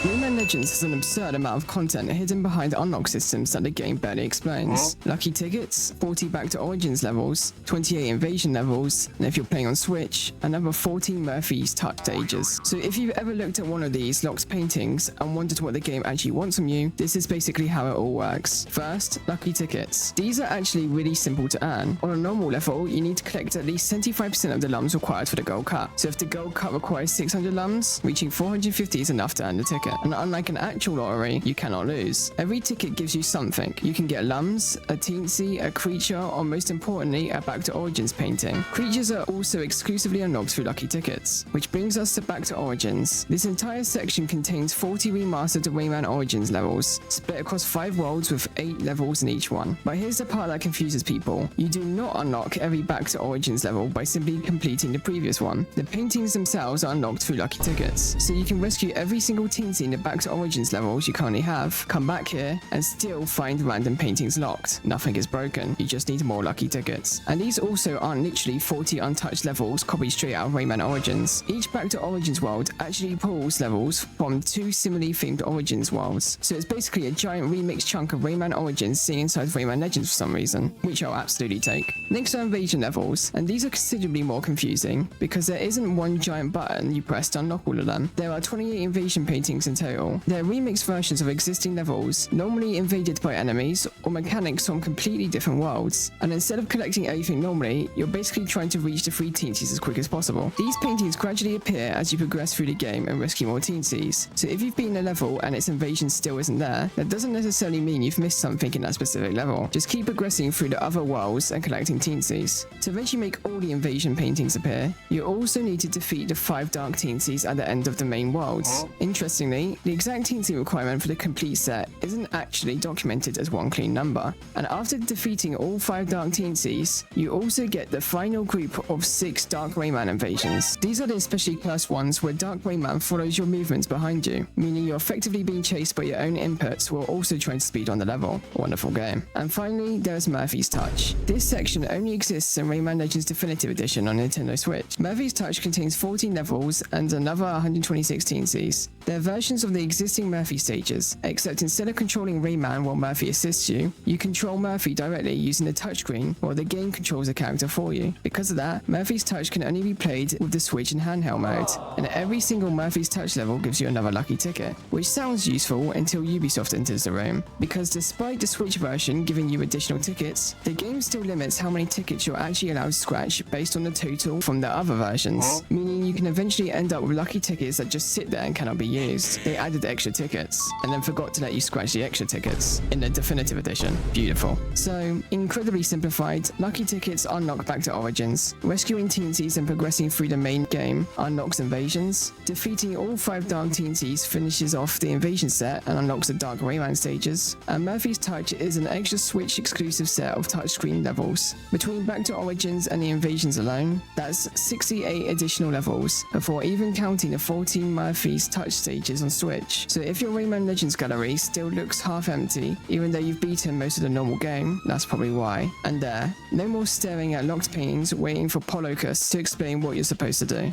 Rayman Legends has an absurd amount of content hidden behind unlock systems that the game barely explains. Lucky tickets, 40 Back to Origins levels, 28 Invasion levels, and if you're playing on Switch, another 14 Murphy's touch stages. So if you've ever looked at one of these locked paintings and wondered what the game actually wants from you, this is basically how it all works. First, lucky tickets. These are actually really simple to earn. On a normal level, you need to collect at least 75% of the lums required for the gold cut. So if the gold cut requires 600 lums, reaching 450 is enough to earn the ticket. And unlike an actual lottery, you cannot lose. Every ticket gives you something. You can get lums, a teensy, a creature, or most importantly, a Back to Origins painting. Creatures are also exclusively unlocked through lucky tickets, which brings us to Back to Origins. This entire section contains 40 remastered Rayman Origins levels, split across 5 worlds with 8 levels in each one. But here's the part that confuses people. You do not unlock every Back to Origins level by simply completing the previous one. The paintings themselves are unlocked through lucky tickets, so you can rescue every single teensy in the Back to Origins levels you currently have, come back here, and still find random paintings locked. Nothing is broken, you just need more lucky tickets. And these also aren't literally 40 untouched levels copied straight out of Rayman Origins. Each Back to Origins world actually pulls levels from 2 similarly themed Origins worlds, so it's basically a giant remixed chunk of Rayman Origins seen inside Rayman Legends for some reason, which I'll absolutely take. Next are Invasion levels, and these are considerably more confusing, because there isn't one giant button you press to unlock all of them. There are 28 Invasion paintings in total. They're remixed versions of existing levels, normally invaded by enemies or mechanics from completely different worlds, and instead of collecting everything normally, you're basically trying to reach the 3 teensies as quick as possible. These paintings gradually appear as you progress through the game and rescue more teensies, so if you've beaten a level and its invasion still isn't there, that doesn't necessarily mean you've missed something in that specific level. Just keep progressing through the other worlds and collecting teensies. To eventually make all the invasion paintings appear, you also need to defeat the 5 dark teensies at the end of the main worlds. Interestingly, the exact teensy requirement for the complete set isn't actually documented as one clean number, and after defeating all 5 dark teensies, you also get the final group of 6 Dark Rayman invasions. These are the especially cursed ones where Dark Rayman follows your movements behind you, meaning you're effectively being chased by your own inputs while also trying to speed on the level. Wonderful game. And finally, there's Murphy's Touch. This section only exists in Rayman Legends Definitive Edition on Nintendo Switch. Murphy's Touch contains 14 levels and another 126 teensies. They're versions of the existing Murphy stages, except instead of controlling Rayman while Murphy assists you, you control Murphy directly using the touchscreen while the game controls the character for you. Because of that, Murphy's Touch can only be played with the Switch in handheld mode, and every single Murphy's Touch level gives you another lucky ticket, which sounds useful until Ubisoft enters the room, because despite the Switch version giving you additional tickets, the game still limits how many tickets you're actually allowed to scratch based on the total from the other versions, meaning you can eventually end up with lucky tickets that just sit there and cannot be used. They added extra tickets, and then forgot to let you scratch the extra tickets in the Definitive Edition. Beautiful. So, incredibly simplified, lucky tickets unlock Back to Origins, rescuing teensies and progressing through the main game unlocks invasions, defeating all 5 dark teensies finishes off the invasion set and unlocks the Dark Rayman stages, and Murphy's Touch is an extra Switch exclusive set of touchscreen levels. Between Back to Origins and the invasions alone, that's 68 additional levels, before even counting the 14 Murphy's Touch stages on Switch. So if your Rayman Legends gallery still looks half empty, even though you've beaten most of the normal game, that's probably why. And there, no more staring at locked paintings waiting for Polocus to explain what you're supposed to do.